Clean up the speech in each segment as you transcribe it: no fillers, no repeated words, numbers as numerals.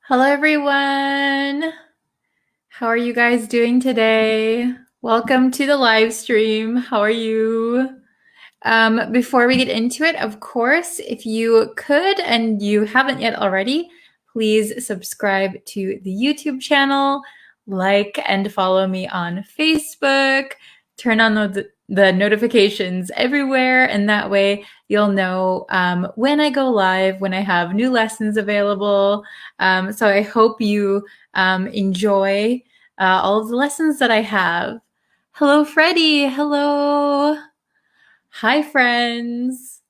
Hello, everyone. How are you guys doing today? Welcome to the live stream. How are you? Before we get into it, of course, if you could and you haven't yet already, please subscribe to the YouTube channel, like and follow me on Facebook, turn on the notifications everywhere, and that way you'll know when I go live, when I have new lessons available. So I hope you enjoy all of the lessons that I have. Hello, Freddie. Hello. Hi, friends.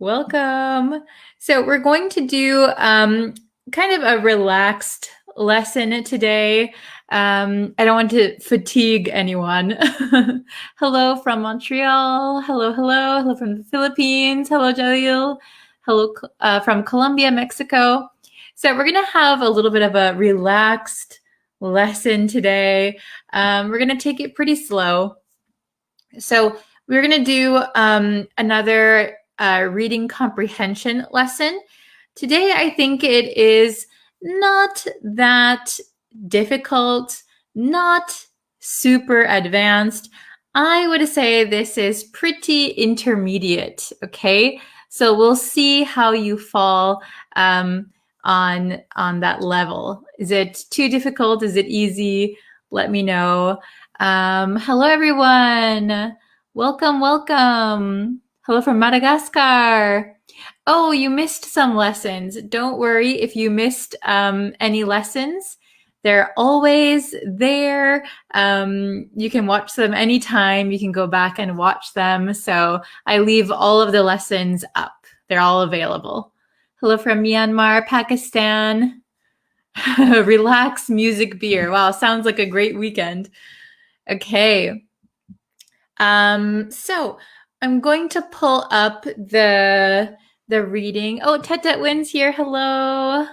Welcome. So we're going to do kind of a relaxed lesson today. I don't want to fatigue anyone. Hello from Montreal. Hello, hello. Hello from the Philippines. Hello, Jalil. Hello from Colombia, Mexico. So we're going to have a little bit of a relaxed lesson today. We're going to take it pretty slow. So we're going to do another reading comprehension lesson. Today, I think it is not that difficult, not super advanced. I would say this is pretty intermediate, okay? So we'll see how you fall on that level. Is it too difficult? Is it easy? Let me know. Hello, everyone. Welcome, welcome. Hello from Madagascar. Oh, you missed some lessons. Don't worry if you missed any lessons. They're always there. You can watch them anytime. You can go back and watch them. So I leave all of the lessons up. They're all available. Hello from Myanmar, Pakistan. Relax, music, beer. Wow, sounds like a great weekend. Okay. So I'm going to pull up the reading. Oh, Tet Wins here. Hello.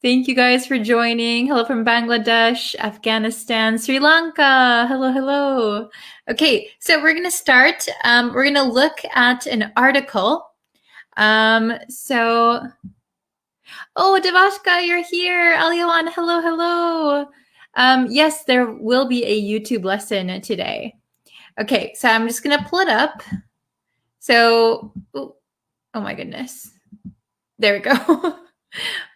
Thank you guys for joining. Hello from Bangladesh, Afghanistan, Sri Lanka. Hello, hello. Okay, so we're going to start. We're going to look at an article. Oh, Devashka, you're here. Aliwan, hello, hello. Yes, there will be a YouTube lesson today. Okay, so I'm just going to pull it up. So, oh my goodness. There we go.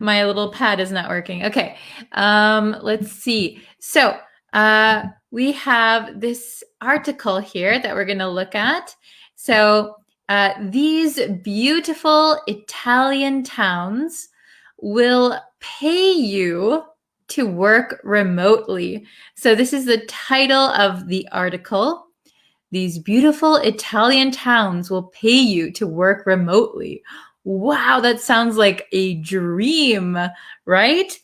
My little pad is not working. Okay, let's see. So, we have this article here that we're going to look at. So, these beautiful Italian towns will pay you to work remotely. So, this is the title of the article. These beautiful Italian towns will pay you to work remotely. Wow, that sounds like a dream, right?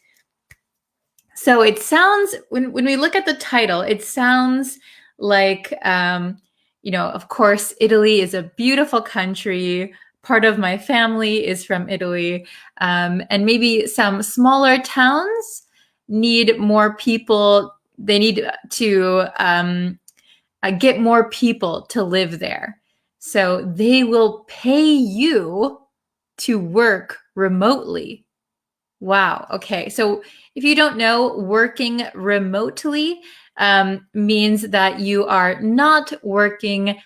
So it sounds, when we look at the title, it sounds like, of course, Italy is a beautiful country. Part of my family is from Italy. And maybe some smaller towns need more people. They need to get more people to live there. So they will pay you to work remotely. Wow. Okay. So if you don't know, working remotely means that you are not working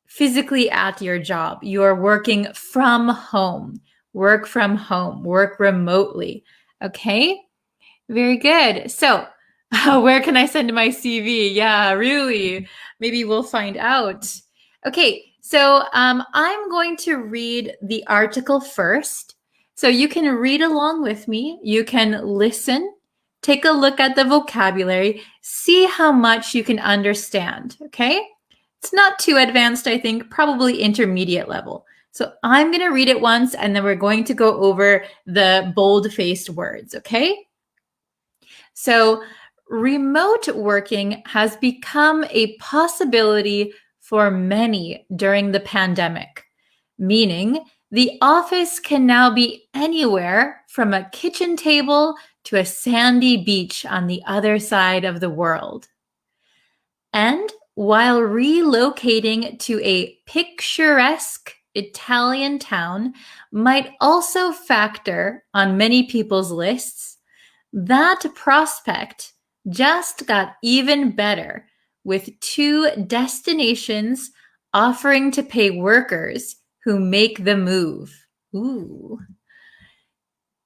physically at your job. You are working from home. Work from home. Work remotely. Okay. Very good. So where can I send my CV? Yeah, really. Maybe we'll find out. Okay, so I'm going to read the article first. So you can read along with me. You can listen, take a look at the vocabulary, see how much you can understand, okay? It's not too advanced, I think, probably intermediate level. So I'm going to read it once, and then we're going to go over the bold-faced words, okay? So remote working has become a possibility for many during the pandemic, meaning the office can now be anywhere from a kitchen table to a sandy beach on the other side of the world. And while relocating to a picturesque Italian town might also factor on many people's lists, that prospect just got even better with 2 destinations offering to pay workers who make the move. Ooh.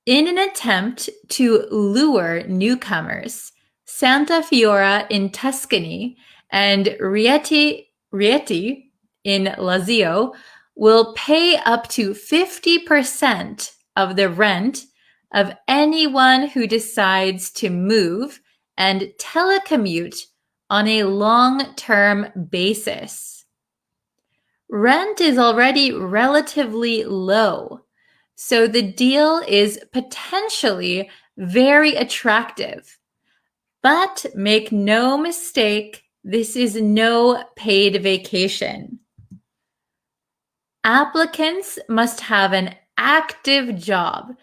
In an attempt to lure newcomers, Santa Fiora in Tuscany and Rieti in Lazio will pay up to 50% of the rent of anyone who decides to move and telecommute on a long-term basis. Rent is already relatively low, so the deal is potentially very attractive. But make no mistake, this is no paid vacation. Applicants must have an active job,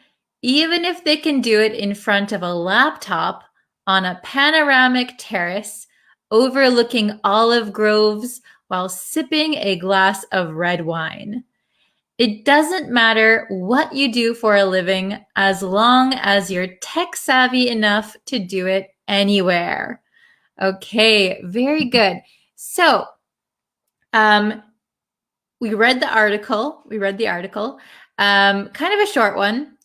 even if they can do it in front of a laptop on a panoramic terrace overlooking olive groves while sipping a glass of red wine. It doesn't matter what you do for a living as long as you're tech savvy enough to do it anywhere. Okay, very good. So, we read the article. Kind of a short one.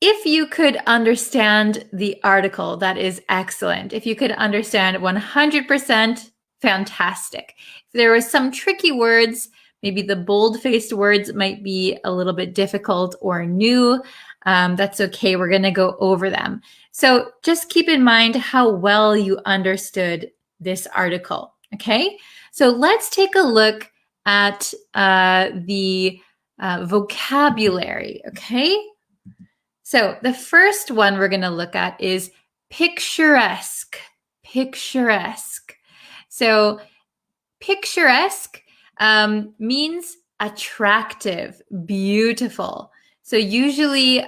If you could understand the article, that is excellent. If you could understand 100%, fantastic. If there were some tricky words, maybe the bold-faced words might be a little bit difficult or new, that's okay. We're going to go over them. So just keep in mind how well you understood this article, okay? So let's take a look at the vocabulary, okay? So the first one we're going to look at is picturesque. Picturesque. So picturesque means attractive, beautiful. So usually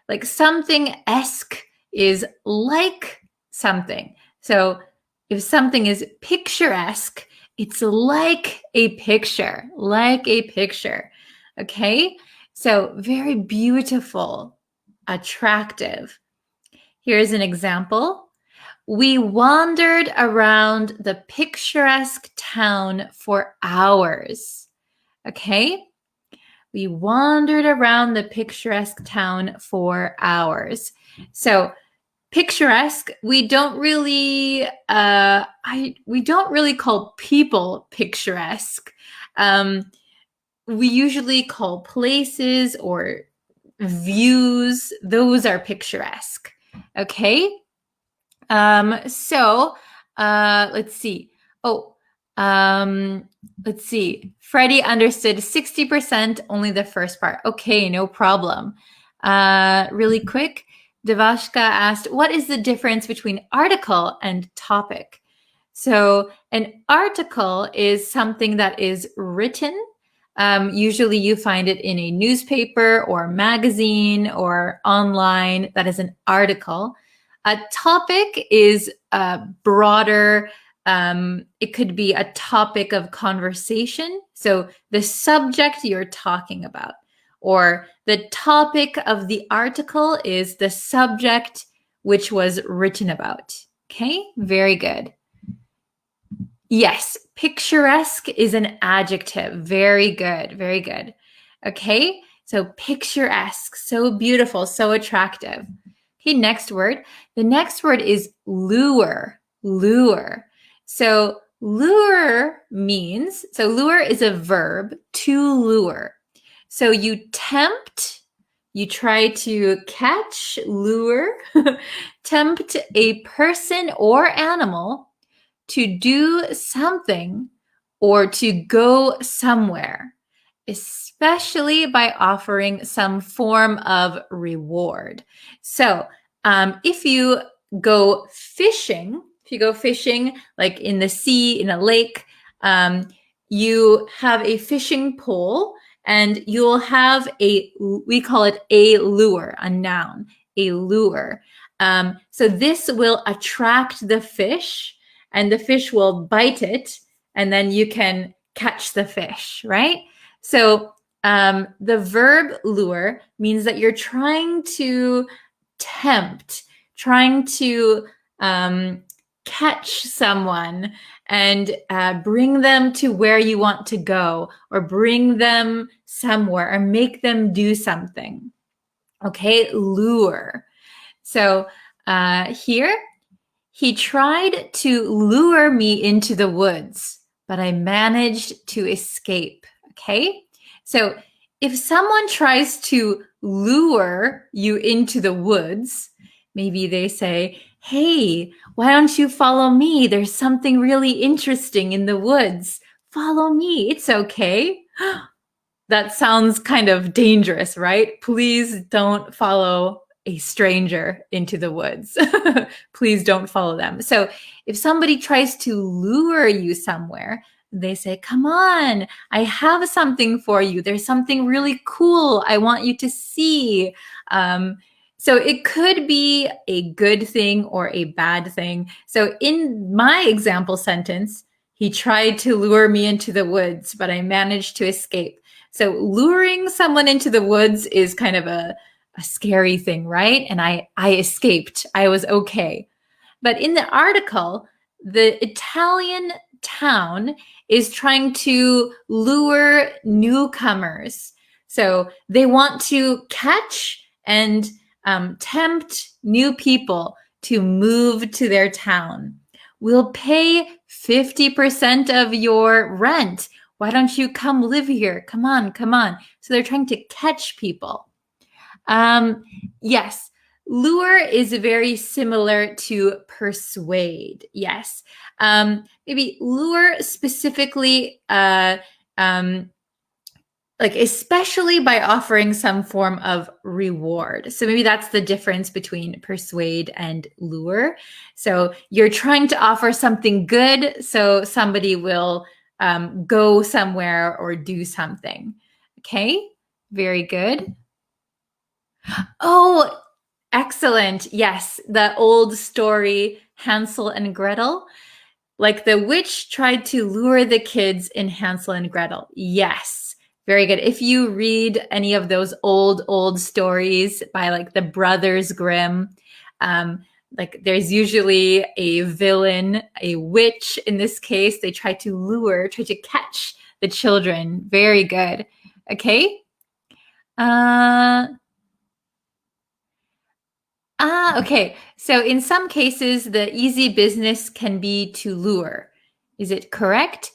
like something esque is like something. So if something is picturesque, it's like a picture, okay? So very beautiful, attractive. Here's an example. We wandered around the picturesque town for hours. Okay? We wandered around the picturesque town for hours. So picturesque, we don't really call people picturesque. We usually call places or views, those are picturesque. Okay? So let's see. Let's see. Freddie understood 60%, only the first part. Okay, no problem. Really quick, Devashka asked, what is the difference between article and topic? So an article is something that is written. Usually you find it in a newspaper or magazine or online. That is an article. A topic is broader. It could be a topic of conversation. So the subject you're talking about, or the topic of the article is the subject which was written about. Okay, very good. Yes, picturesque is an adjective. Very good, very good. Okay, so picturesque, so beautiful, so attractive. Okay, next word. The next word is lure, lure. So lure means, so lure is a verb, to lure. So you tempt, you try to catch, lure, tempt a person or animal to do something or to go somewhere, especially by offering some form of reward. So if you go fishing, like in the sea, in a lake, you have a fishing pole and you'll have we call it a lure, a noun, a lure. So this will attract the fish and the fish will bite it and then you can catch the fish, right? So The verb lure means that you're trying to tempt, trying to catch someone and bring them to where you want to go, or bring them somewhere, or make them do something. Okay, lure. So here, he tried to lure me into the woods, but I managed to escape. Okay, so if someone tries to lure you into the woods, maybe they say, hey, why don't you follow me? There's something really interesting in the woods. Follow me. It's okay. That sounds kind of dangerous, right? Please don't follow a stranger into the woods. Please don't follow them. So if somebody tries to lure you somewhere, they say, come on, I have something for you. There's something really cool I want you to see. So it could be a good thing or a bad thing. So in my example sentence, he tried to lure me into the woods, but I managed to escape. So luring someone into the woods is kind of a scary thing, right? And I escaped. I was okay. But in the article, the Italian town is trying to lure newcomers. So they want to catch and tempt new people to move to their town. We'll pay 50% of your rent. Why don't you come live here? Come on, come on. So they're trying to catch people. Yes, lure is very similar to persuade. Yes. Maybe lure specifically, like especially by offering some form of reward. So maybe that's the difference between persuade and lure. So you're trying to offer something good, so somebody will go somewhere or do something. Okay, very good. Oh, excellent. Yes, the old story, Hansel and Gretel. Like the witch tried to lure the kids in Hansel and Gretel. Yes. Very good. If you read any of those old stories by like the Brothers Grimm, like there's usually a villain, a witch in this case. They try to catch the children. Very good. Okay. Okay. So in some cases, the easy business can be to lure. Is it correct?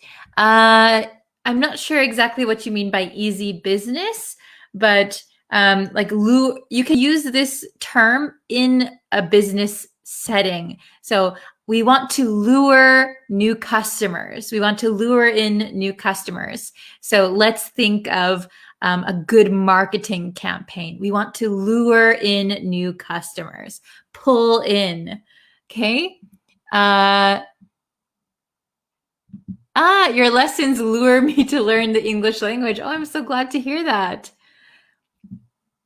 I'm not sure exactly what you mean by easy business, but you can use this term in a business setting. So we want to lure new customers. We want to lure in new customers. So let's think of a good marketing campaign. We want to lure in new customers, pull in. Okay. Your lessons lure me to learn the English language. Oh, I'm so glad to hear that.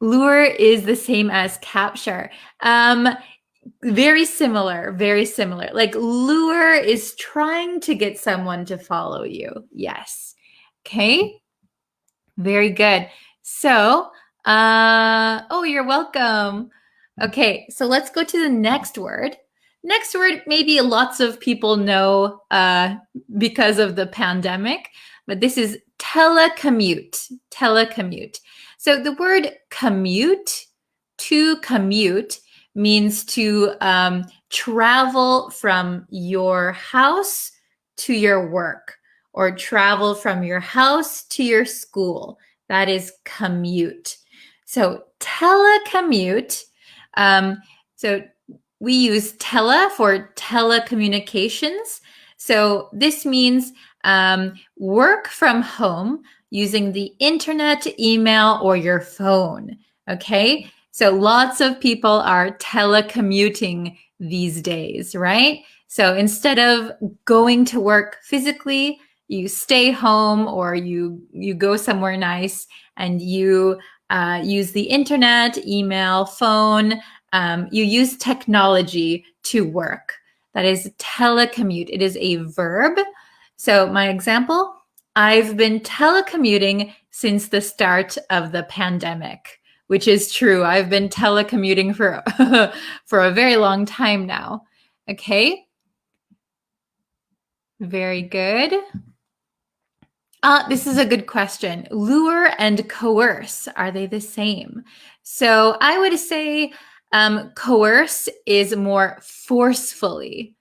Lure is the same as capture. Very similar, very similar. Like lure is trying to get someone to follow you. Yes. Okay. Very good. So, oh, you're welcome. Okay, so let's go to the next word. Next word, maybe lots of people know because of the pandemic, but this is telecommute. Telecommute. So the word commute, to commute, means to travel from your house to your work, or travel from your house to your school. That is commute. So telecommute. So we use tele for telecommunications. So this means work from home using the internet, email, or your phone. Okay. So lots of people are telecommuting these days, right? So instead of going to work physically, you stay home, or you go somewhere nice and you use the internet, email, phone. You use technology to work. That is telecommute. It is a verb. So my example, I've been telecommuting since the start of the pandemic, which is true. I've been telecommuting for for a very long time now. Okay. Very good. This is a good question. Lure and coerce, are they the same? So I would say coerce is more forcefully.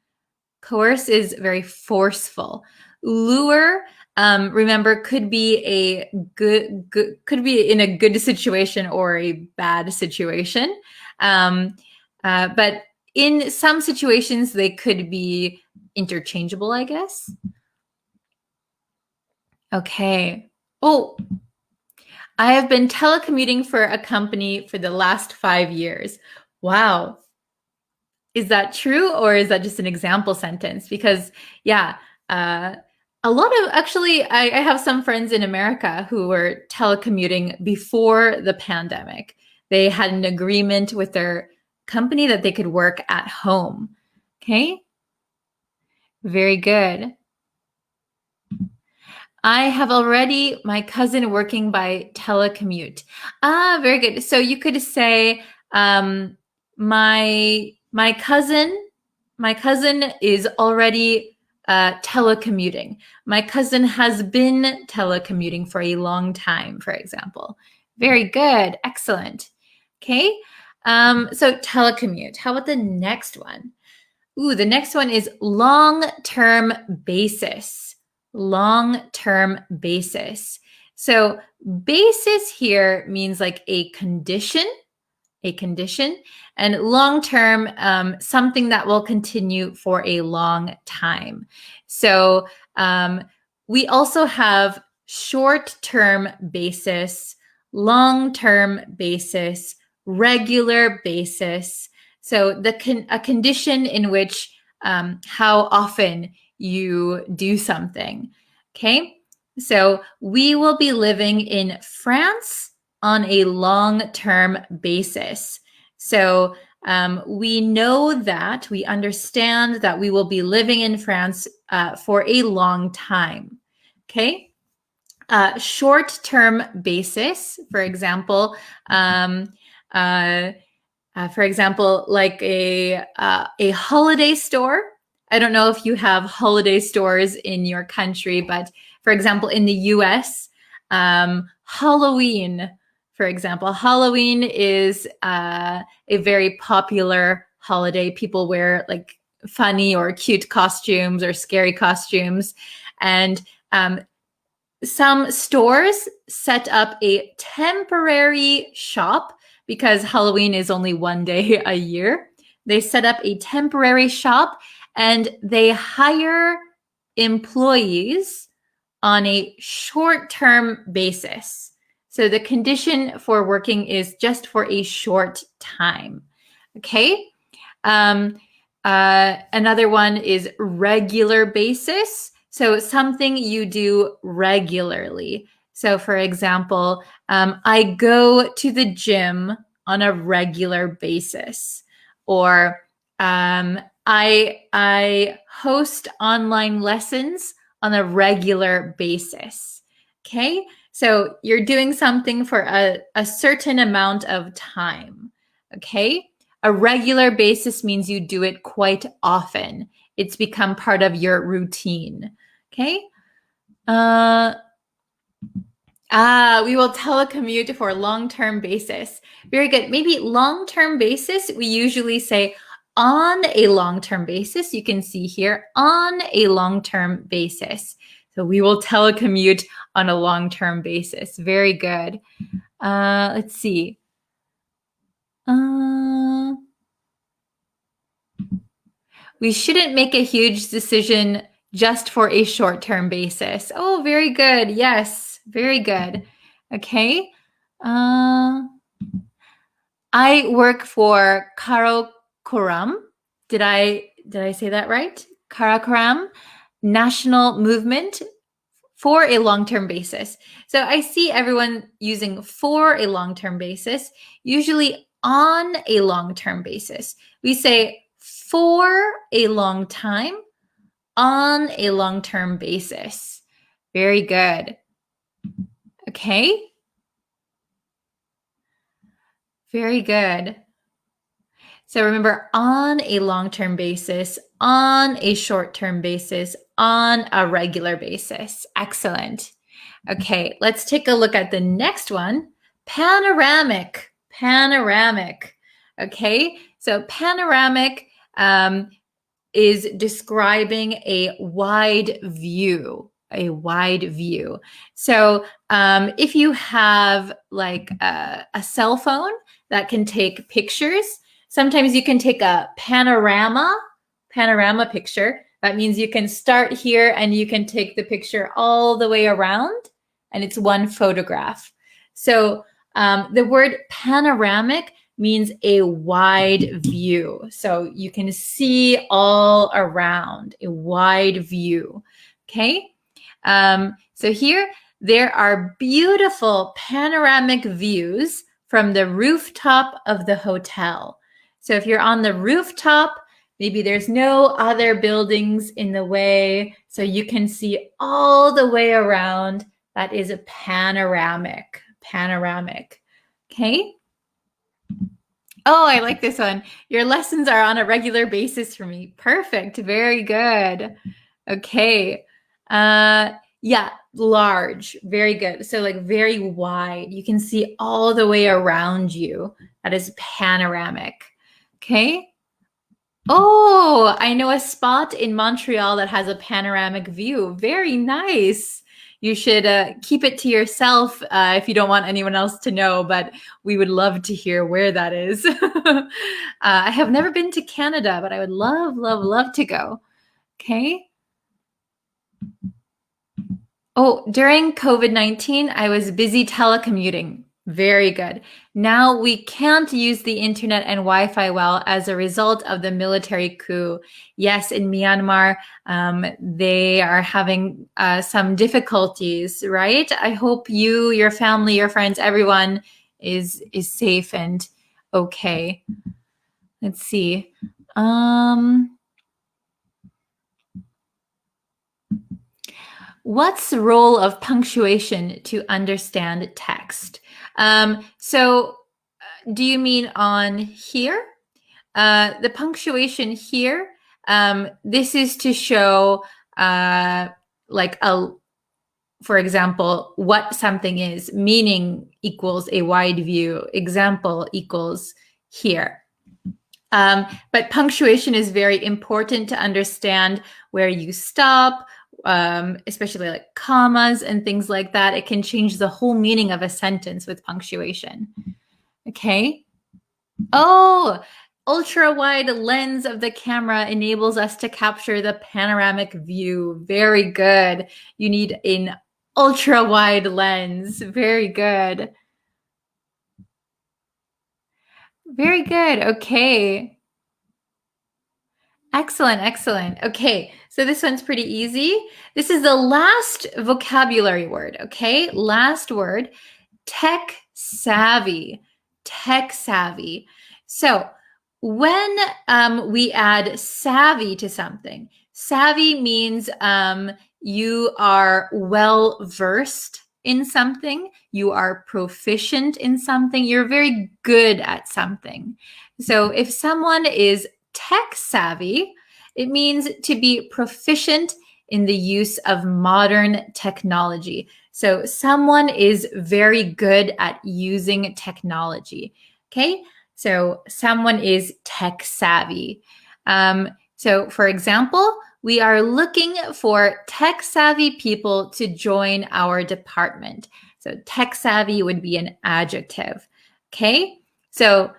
Coerce is very forceful. Lure, remember, could be could be in a good situation or a bad situation. But in some situations, they could be interchangeable, I guess. Okay. Oh, I have been telecommuting for a company for the last 5 years. Wow. Is that true, or is that just an example sentence? Because, yeah, a lot of actually, I have some friends in America who were telecommuting before the pandemic. They had an agreement with their company that they could work at home. Okay. Very good. I have already my cousin working by telecommute. Very good. So you could say my cousin is already telecommuting. My cousin has been telecommuting for a long time, for example. Very good. Excellent. Okay. So telecommute. How about the next one? Ooh, the next one is long-term basis. Long-term basis. So basis here means like a condition, and long-term, something that will continue for a long time. So we also have short-term basis, long-term basis, regular basis. So a condition in which how often you do something. Okay, so we will be living in France on a long-term basis. So we know that, we understand that we will be living in France for a long time. Okay, short-term basis, for example, like a holiday store. I don't know if you have holiday stores in your country, but for example, in the US, Halloween, for example, Halloween is a very popular holiday. People wear like funny or cute costumes or scary costumes. And some stores set up a temporary shop because Halloween is only one day a year. They set up a temporary shop and they hire employees on a short-term basis. So the condition for working is just for a short time. Okay. Another one is regular basis. So something you do regularly. So for example, I go to the gym on a regular basis, or I host online lessons on a regular basis. Okay, so you're doing something for a certain amount of time. Okay, a regular basis means you do it quite often. It's become part of your routine. Okay. We will telecommute for long-term basis. Very good. Maybe long-term basis, we usually say on a long-term basis. You can see here, on a long-term basis. So we will telecommute on a long-term basis. Very good. Let's see. We shouldn't make a huge decision just for a short-term basis. Oh, very good. Yes, very good. Okay. I work for Karakoram. Did I say that right? Karakoram National Movement for a long-term basis. So I see everyone using for a long-term basis, usually on a long-term basis. We say for a long time, on a long-term basis. Very good. Okay. Very good. So remember, on a long-term basis, on a short-term basis, on a regular basis. Excellent. Okay, let's take a look at the next one. Panoramic. Panoramic. Okay, so panoramic is describing a wide view. A wide view. So if you have like a cell phone that can take pictures, sometimes you can take a panorama picture. That means you can start here and you can take the picture all the way around, and it's one photograph. So the word panoramic means a wide view. So you can see all around, a wide view. Okay. So here there are beautiful panoramic views from the rooftop of the hotel. So if you're on the rooftop, maybe there's no other buildings in the way, so you can see all the way around. That is a panoramic. Panoramic. Okay. Oh, I like this one. Your lessons are on a regular basis for me. Perfect. Very good. Okay. Yeah, large. Very good. So like very wide. You can see all the way around you. That is panoramic. Okay. Oh, I know a spot in Montreal that has a panoramic view. Very nice. You should keep it to yourself if you don't want anyone else to know, but we would love to hear where that is. I have never been to Canada, but I would love, love, love to go. Okay. Oh, during COVID-19, I was busy telecommuting. Very good. Now we can't use the internet and Wi-Fi well as a result of the military coup. Yes, in Myanmar, they are having some difficulties, right? I hope you, your family, your friends, everyone is safe and okay. Let's see. What's the role of punctuation to understand text? So do you mean on here? The punctuation here, this is to show like for example, what something is. Meaning equals a wide view. Example equals here. But punctuation is very important to understand where you stop, especially like commas and things like that. It can change the whole meaning of a sentence with punctuation. Okay. Oh, ultra wide lens of the camera enables us to capture the panoramic view. Very good. You need an ultra wide lens. Very good. Very good. Okay. Excellent, excellent. Okay, so this one's pretty easy. This is the last vocabulary word, okay? Last word, tech savvy. Tech savvy. So when we add savvy to something, savvy means you are well versed in something, you are proficient in something, you're very good at something. So if someone is tech savvy, it means to be proficient in the use of modern technology. So someone is very good at using technology. Okay, so someone is tech savvy. So for example, we are looking for tech savvy people to join our department. So tech savvy would be an adjective. Okay, so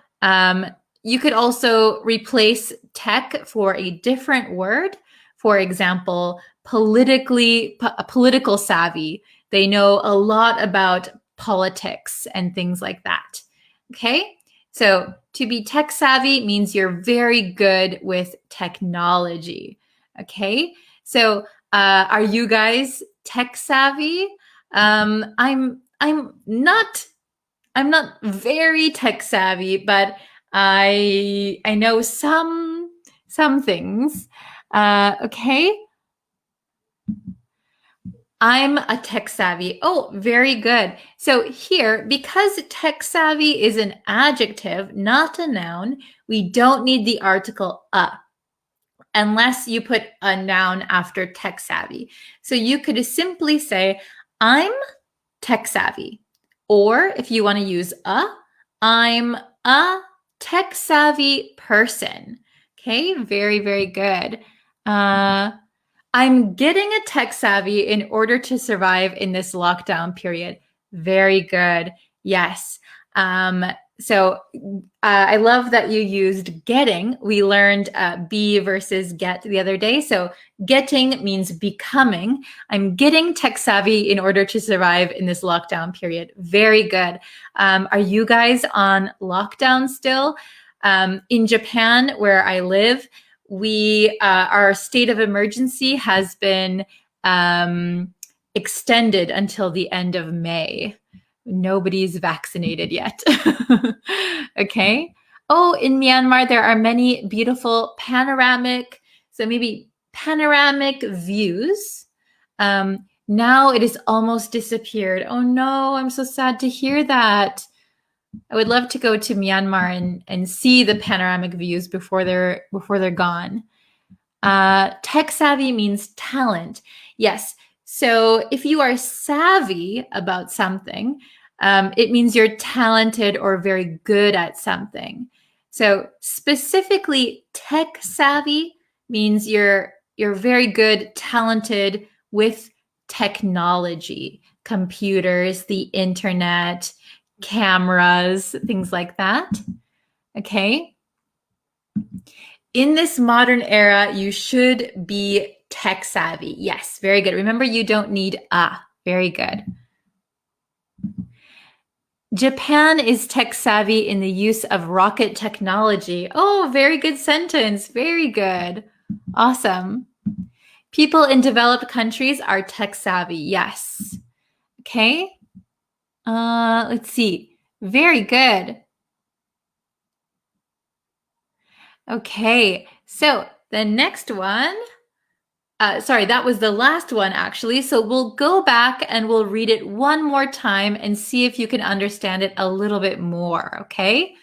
you could also replace tech for a different word. For example, political savvy. They know a lot about politics and things like that. Okay, so to be tech savvy means you're very good with technology. Okay, so are you guys tech savvy? I'm not very tech savvy, but I know some things. Okay. I'm a tech savvy. Oh, very good. So here, because tech savvy is an adjective, not a noun, we don't need the article a, unless you put a noun after tech savvy. So you could simply say, I'm tech savvy. Or if you want to use I'm a tech savvy person. Okay, very, very good. I'm getting a tech savvy in order to survive in this lockdown period. Very good. Yes. So I love that you used getting. We learned be versus get the other day. So getting means becoming. I'm getting tech savvy in order to survive in this lockdown period. Very good. Are you guys on lockdown still? In Japan, where I live, our state of emergency has been extended until the end of May. Nobody's vaccinated yet. Okay. Oh, in Myanmar, there are many beautiful panoramic, so maybe panoramic views. Now it has almost disappeared. Oh no, I'm so sad to hear that. I would love to go to Myanmar and see the panoramic views before they're gone. Tech savvy means talent. Yes. So if you are savvy about something, it means you're talented or very good at something. So specifically, tech savvy means you're very good, talented with technology, computers, the internet, cameras, things like that. Okay. In this modern era, you should be tech savvy. Yes, very good. Remember, you don't need a. Very good. Japan is tech savvy in the use of rocket technology. Oh, very good sentence. Very good. Awesome. People in developed countries are tech savvy. Yes. Okay. Let's see. Very good. Okay. So the next one, sorry, that was the last one actually. So we'll go back and we'll read it one more time and see if you can understand it a little bit more. Okay.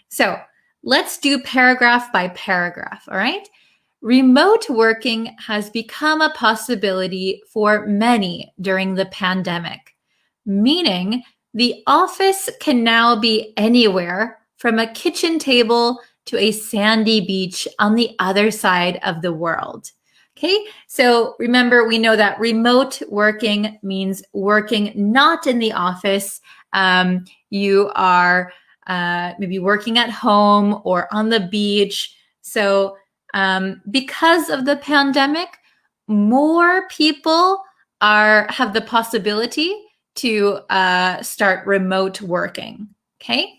So let's do paragraph by paragraph. All right. Remote working has become a possibility for many during the pandemic, meaning the office can now be anywhere from a kitchen table to a sandy beach on the other side of the world. Okay, so remember, we know that remote working means working not in the office. You are maybe working at home or on the beach. So because of the pandemic, more people have the possibility to start remote working. Okay.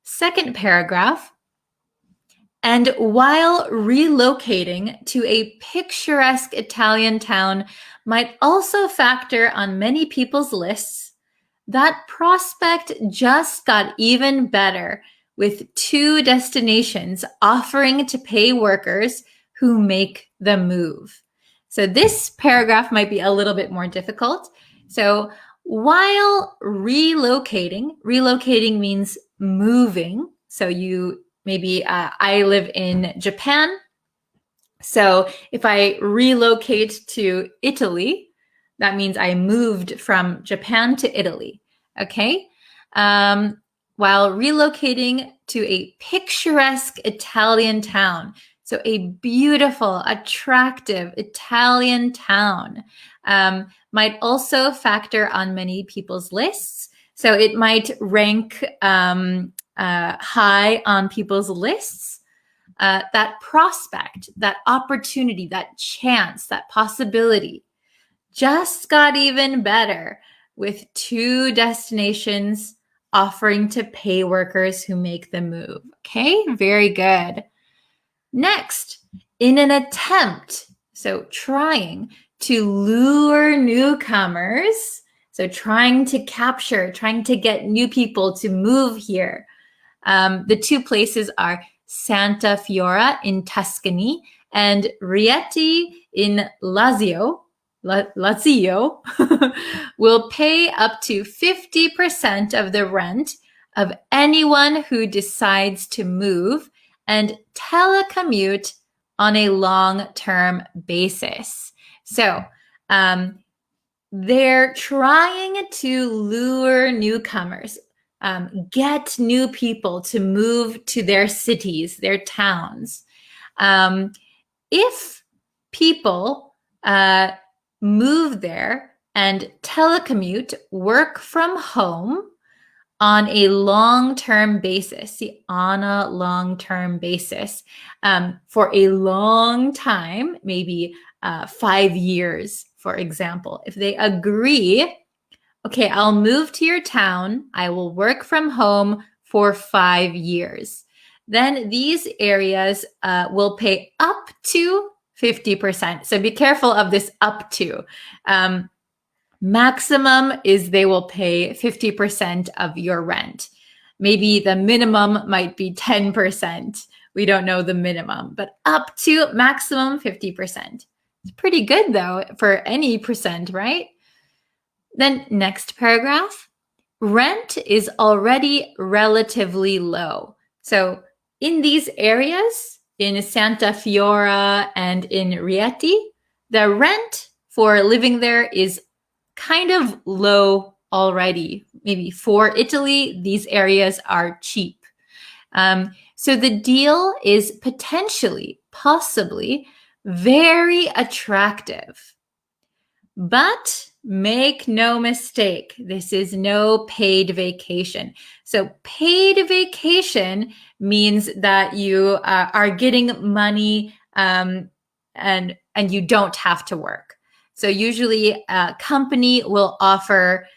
Second paragraph. And while relocating to a picturesque Italian town might also factor on many people's lists, that prospect just got even better with 2 destinations offering to pay workers who make the move. So this paragraph might be a little bit more difficult. So while relocating means moving. So maybe I live in Japan. So if I relocate to Italy, that means I moved from Japan to Italy. Okay. While relocating to a picturesque Italian town. So a beautiful, attractive Italian town might also factor on many people's lists. So it might rank high on people's lists. That prospect, that opportunity, that chance, that possibility just got even better with 2 destinations offering to pay workers who make the move. Okay, very good. Next, in an attempt, so trying to lure newcomers, so trying to get new people to move here. The 2 places are Santa Fiora in Tuscany and Rieti in Lazio. Lazio will pay up to 50% of the rent of anyone who decides to move and telecommute on a long-term basis. So they're trying to lure newcomers, get new people to move to their cities, their towns. If people move there and telecommute, work from home on a long-term basis, on a long-term basis, for a long time, maybe 5 years, for example. If they agree, okay, I'll move to your town, I will work from home for 5 years. Then these areas will pay up to 50%. So be careful of this up to. Maximum is they will pay 50% of your rent. Maybe the minimum might be 10%. We don't know the minimum, but up to maximum 50%. It's pretty good though for any percent, right? Then next paragraph, rent is already relatively low. So in these areas, in Santa Fiora and in Rieti, the rent for living there is kind of low already. Maybe for Italy, these areas are cheap. So the deal is potentially, possibly, very attractive. But make no mistake, this is no paid vacation. So paid vacation means that you are getting money and you don't have to work. So usually a company will offer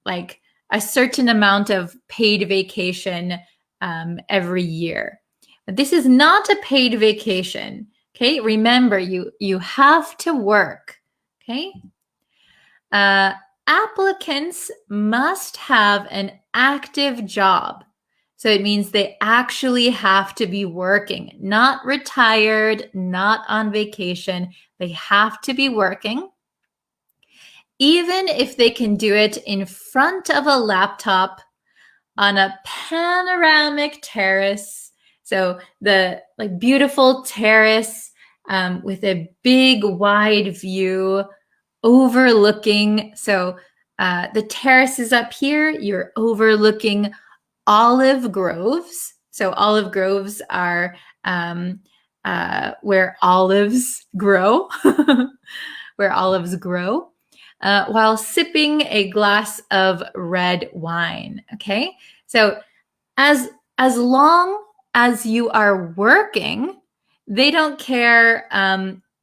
like a certain amount of paid vacation every year. But this is not a paid vacation. Okay, remember you have to work. Okay. Applicants must have an active job. So it means they actually have to be working, not retired, not on vacation. They have to be working. Even if they can do it in front of a laptop on a panoramic terrace. So the like beautiful terrace with a big wide view overlooking. So the terrace is up here. You're overlooking olive groves. So olive groves are where olives grow, where olives grow, while sipping a glass of red wine. Okay, so as long as you are working, they don't care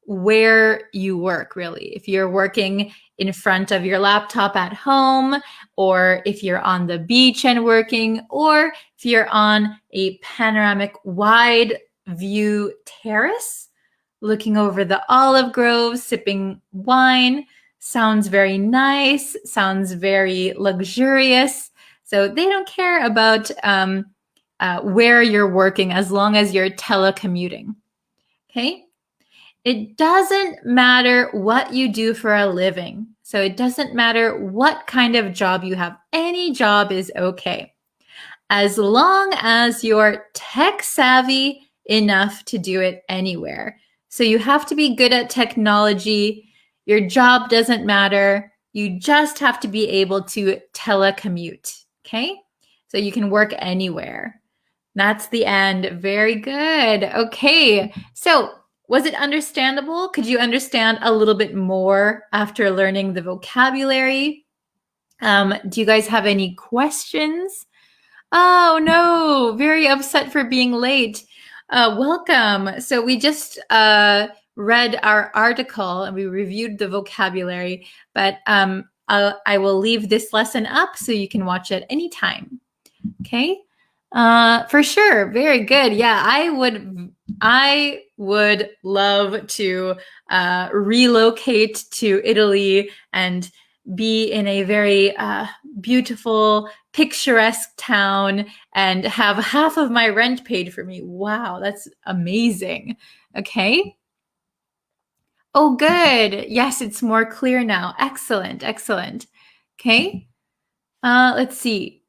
where you work, really. If you're working in front of your laptop at home, or if you're on the beach and working, or if you're on a panoramic wide view terrace, looking over the olive groves, sipping wine, sounds very nice, sounds very luxurious. So they don't care about where you're working as long as you're telecommuting. Okay? It doesn't matter what you do for a living. So it doesn't matter what kind of job you have. Any job is okay. As long as you're tech savvy enough to do it anywhere. So you have to be good at technology. Your job doesn't matter. You just have to be able to telecommute. Okay? So you can work anywhere. That's the end. Very good. Okay. So was it understandable? Could you understand a little bit more after learning the vocabulary? Do you guys have any questions? Oh, no. Very upset for being late. Welcome. So we just read our article and we reviewed the vocabulary, but I will leave this lesson up so you can watch it anytime. Okay. For sure. Very good. Yeah, I would love to relocate to Italy and be in a very beautiful, picturesque town and have half of my rent paid for me. Wow, that's amazing. Okay. Oh, good. Yes, it's more clear now. Excellent, excellent. Okay. Let's see.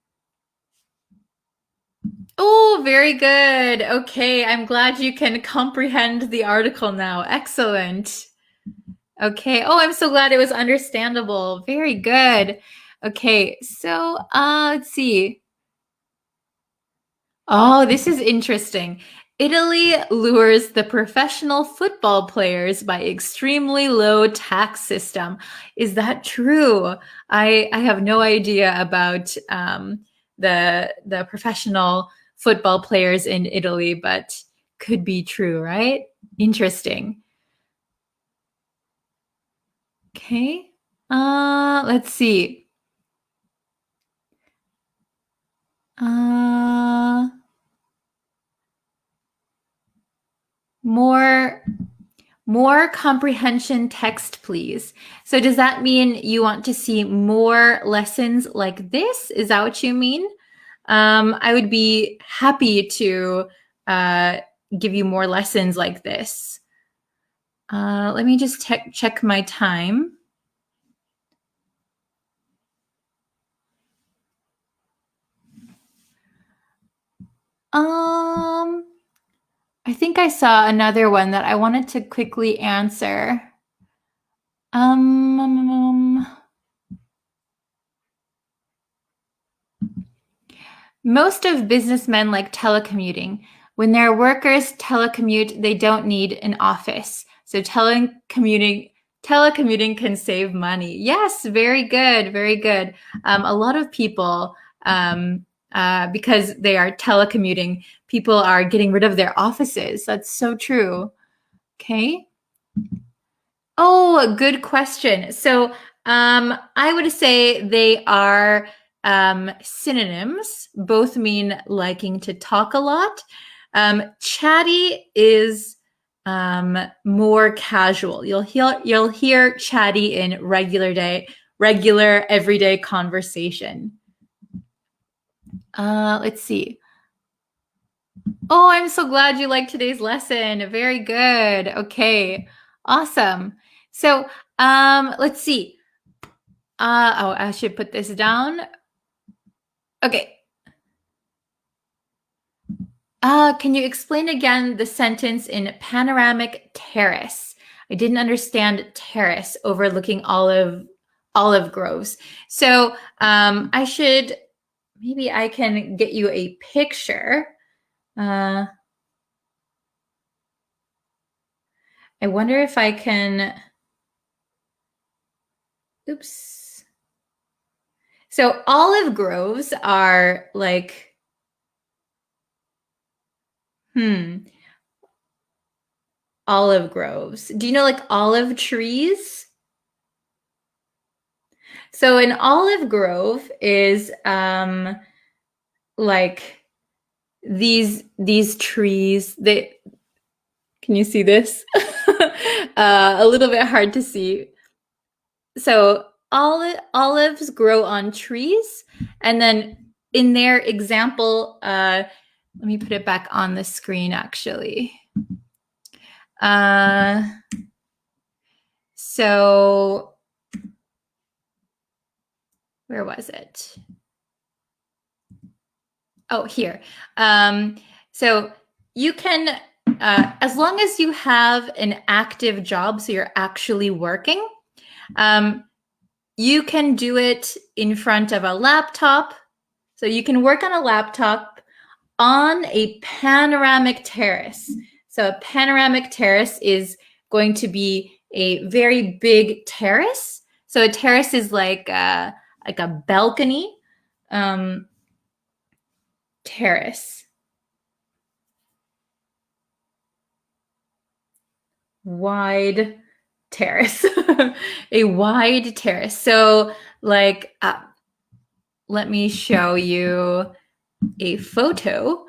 Oh, very good. Okay, I'm glad you can comprehend the article now. Excellent. Okay. Oh, I'm so glad it was understandable. Very good. Okay, so let's see. Oh, this is interesting. Italy lures the professional football players by extremely low tax system. Is that true? I have no idea about the professional football players in Italy, but could be true, right? Interesting. Okay. Let's see. Uh, more More comprehension text, please. So does that mean you want to see more lessons like this? Is that what you mean? I would be happy to uh, give you more lessons like this. Let me just check my time. I think I saw another one that I wanted to quickly answer. Most of businessmen like telecommuting. When their workers telecommute, they don't need an office. So telecommuting can save money. Yes, very good, very good. A lot of people, because they are telecommuting, people are getting rid of their offices. That's so true. Okay. Oh, good question. So I would say they are synonyms. Both mean liking to talk a lot. Chatty is more casual. You'll hear chatty in regular everyday conversation. Let's see. Oh, I'm so glad you liked today's lesson. Very good. Okay, awesome. So let's see. Oh, I should put this down. Okay. Can you explain again the sentence in panoramic terrace? I didn't understand terrace overlooking olive groves. So maybe I can get you a picture. I wonder if I can. Oops. So olive groves are like, olive groves. Do you know like olive trees? So an olive grove is like these trees. Can you see this? A little bit hard to see. So olives grow on trees, and then in their example, let me put it back on the screen actually. So where was it? Oh, here. So you can, as long as you have an active job, so you're actually working, you can do it in front of a laptop. So you can work on a laptop on a panoramic terrace. So a panoramic terrace is going to be a very big terrace. So a terrace is like a balcony. Terrace. Wide terrace. A wide terrace. So like, let me show you a photo.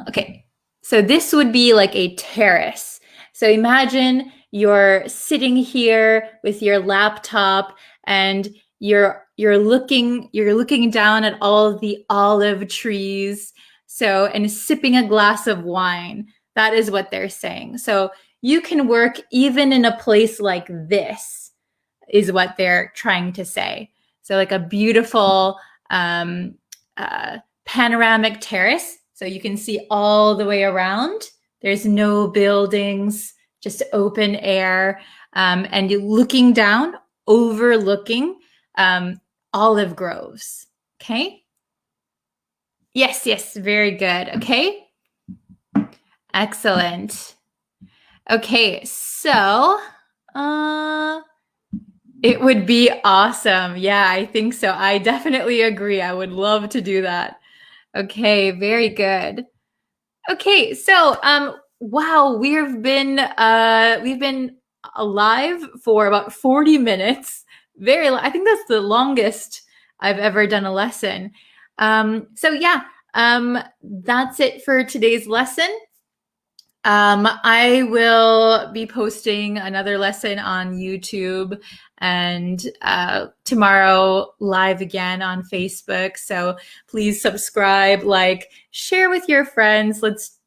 Okay, so this would be like a terrace. So imagine you're sitting here with your laptop and you're looking down at all of the olive trees, so, and sipping a glass of wine. That is what they're saying. So you can work even in a place like this, is what they're trying to say. So like a beautiful panoramic terrace. So you can see all the way around. There's no buildings, just open air. And you're looking down, overlooking olive groves. Okay? Yes, yes, very good. Okay? Excellent. Okay, so it would be awesome. Yeah, I think so. I definitely agree. I would love to do that. Okay, very good. Okay, so wow, we've been alive for about 40 minutes. I think that's the longest I've ever done a lesson. So yeah, that's it for today's lesson. I will be posting another lesson on YouTube and tomorrow live again on Facebook. So please subscribe, like, share with your friends. Let's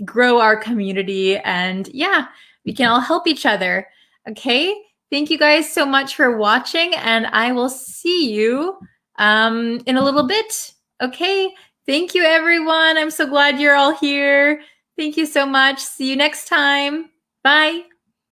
grow our community, and yeah, we can all help each other. Okay. Thank you guys so much for watching, and I will see you in a little bit. Okay. Thank you, everyone. I'm so glad you're all here. Thank you so much. See you next time. Bye.